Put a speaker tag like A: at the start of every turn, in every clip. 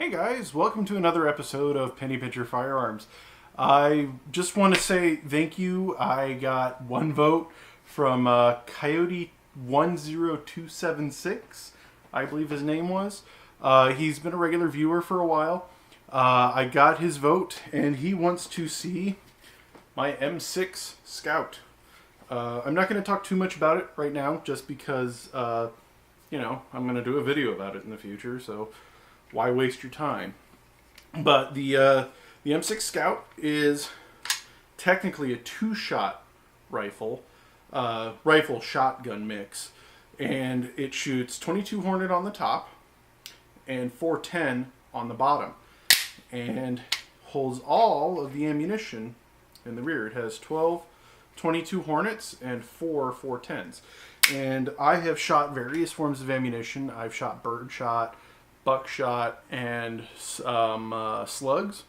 A: Hey guys, welcome to another episode of Penny Pincher Firearms. I just want to say thank you. I got one vote from Coyote 10276, I believe his name was. He's been a regular viewer for a while. I got his vote and he wants to see my M6 Scout. I'm not going to talk too much about it right now just because, I'm going to do a video about it in the future, so why waste your time? But the M6 Scout is technically a two-shot rifle shotgun mix, and it shoots 22 Hornet on the top and 410 on the bottom, and holds all of the ammunition in the rear. It has 12 22 Hornets and 4 410s, and I have shot various forms of ammunition. I've shot birdshot, buckshot, and slugs,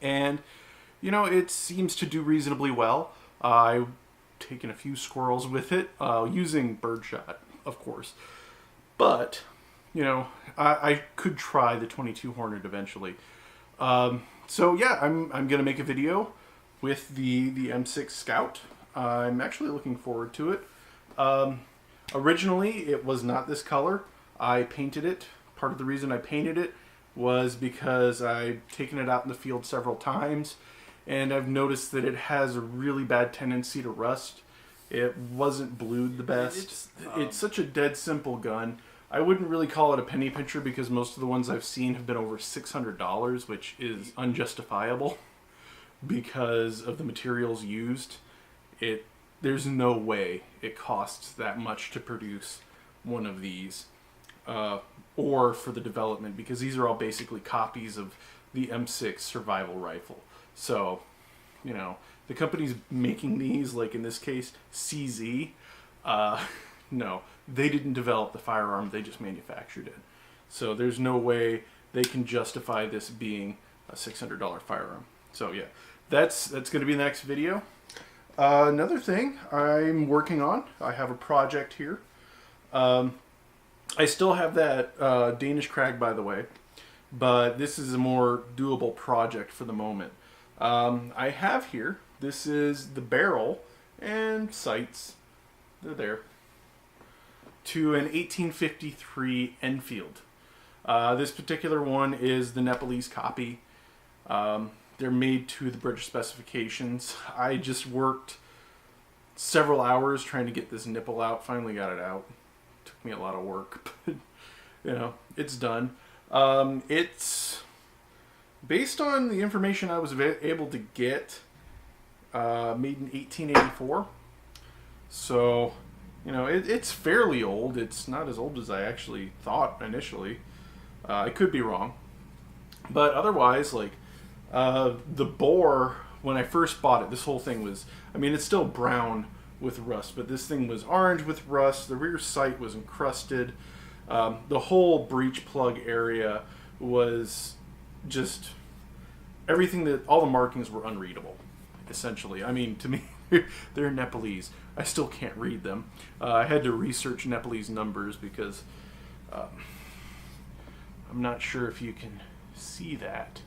A: and it seems to do reasonably well. I've taken a few squirrels with it using birdshot, of course, but I could try the 22 Hornet eventually. So yeah, I'm gonna make a video with the M6 Scout. I'm actually looking forward to it. Originally it was not this color. I painted it. Part of the reason I painted it was because I've taken it out in the field several times, and I've noticed that it has a really bad tendency to rust. It wasn't blued the best. It's such a dead simple gun. I wouldn't really call it a penny pincher because most of the ones I've seen have been over $600, which is unjustifiable because of the materials used. There's no way it costs that much to produce one of these. Or for the development, because these are all basically copies of the M6 survival rifle. So, the companies making these, like in this case, CZ, no, they didn't develop the firearm, they just manufactured it. So there's no way they can justify this being a $600 firearm. So yeah, that's going to be the next video. Another thing I'm working on, I have a project here. I still have that Danish Crag, by the way, but this is a more doable project for the moment. I have here, this is the barrel and sights, they're there, to an 1853 Enfield. This particular one is the Nepalese copy. They're made to the British specifications. I just worked several hours trying to get this nipple out, finally got it out. Took me a lot of work, but it's done. It's based on the information I was able to get, made in 1884. So it's fairly old. It's not as old as I actually thought initially. I could be wrong, but otherwise, the bore, when I first bought it, this whole thing was, it's still brown with rust, but this thing was orange with rust. The rear sight was encrusted. The whole breech plug area was just everything, all the markings were unreadable, essentially. To me, they're Nepalese. I still can't read them. I had to research Nepalese numbers because I'm not sure if you can see that,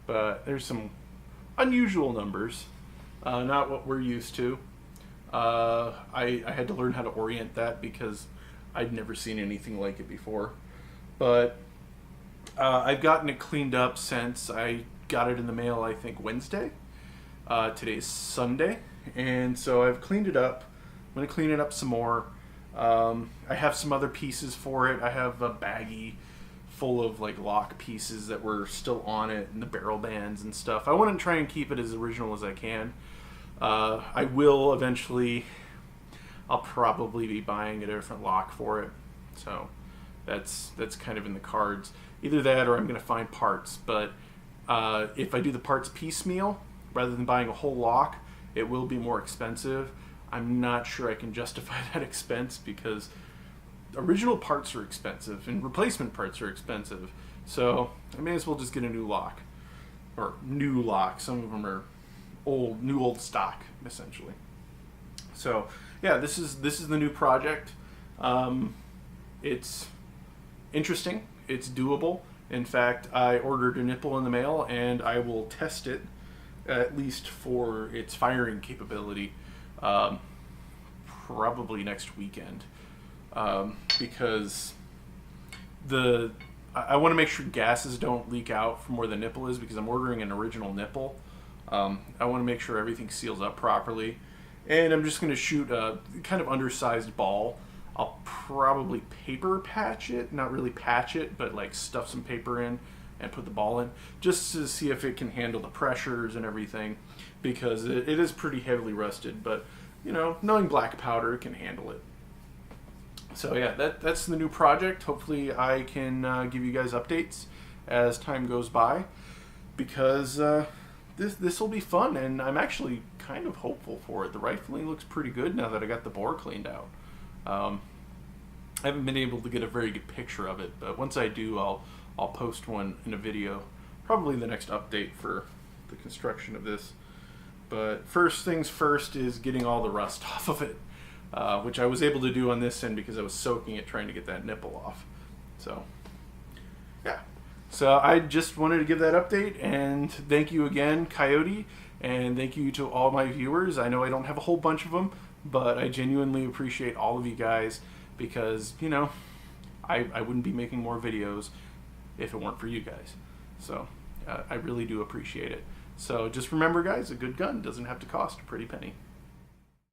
A: but there's some unusual numbers, not what we're used to. I had to learn how to orient that because I'd never seen anything like it before. But I've gotten it cleaned up since I got it in the mail, I think Wednesday. Today's Sunday. And so I've cleaned it up. I'm going to clean it up some more. I have some other pieces for it. I have a baggie full of lock pieces that were still on it, and the barrel bands and stuff. I want to try and keep it as original as I can. I will eventually, I'll probably be buying a different lock for it. So that's kind of in the cards. Either that or I'm going to find parts. But if I do the parts piecemeal, rather than buying a whole lock, it will be more expensive. I'm not sure I can justify that expense because original parts are expensive and replacement parts are expensive. So I may as well just get a new lock. Or new lock. Some of them are new old stock, essentially. So yeah, this is the new project. It's interesting, it's doable, In fact, I ordered a nipple in the mail, and I will test it, at least for its firing capability, um, probably next weekend, because I want to make sure gases don't leak out from where the nipple is, because I'm ordering an original nipple. I want to make sure everything seals up properly, and I'm just going to shoot a kind of undersized ball. I'll probably paper patch it, not really patch it, but like stuff some paper in and put the ball in, just to see if it can handle the pressures and everything, because it is pretty heavily rusted, but you know, knowing black powder, it can handle it. So yeah, that's the new project. Hopefully I can give you guys updates as time goes by, because this will be fun, and I'm actually kind of hopeful for it. The rifling looks pretty good now that I got the bore cleaned out. I haven't been able to get a very good picture of it, but once I do, I'll post one in a video, probably the next update for the construction of this. But first things first is getting all the rust off of it, which I was able to do on this end because I was soaking it trying to get that nipple off. So yeah, so I just wanted to give that update, and thank you again, Coyote, and thank you to all my viewers. I know I don't have a whole bunch of them, but I genuinely appreciate all of you guys, because, you know, I wouldn't be making more videos if it weren't for you guys. So I really do appreciate it. So just remember, guys, a good gun doesn't have to cost a pretty penny.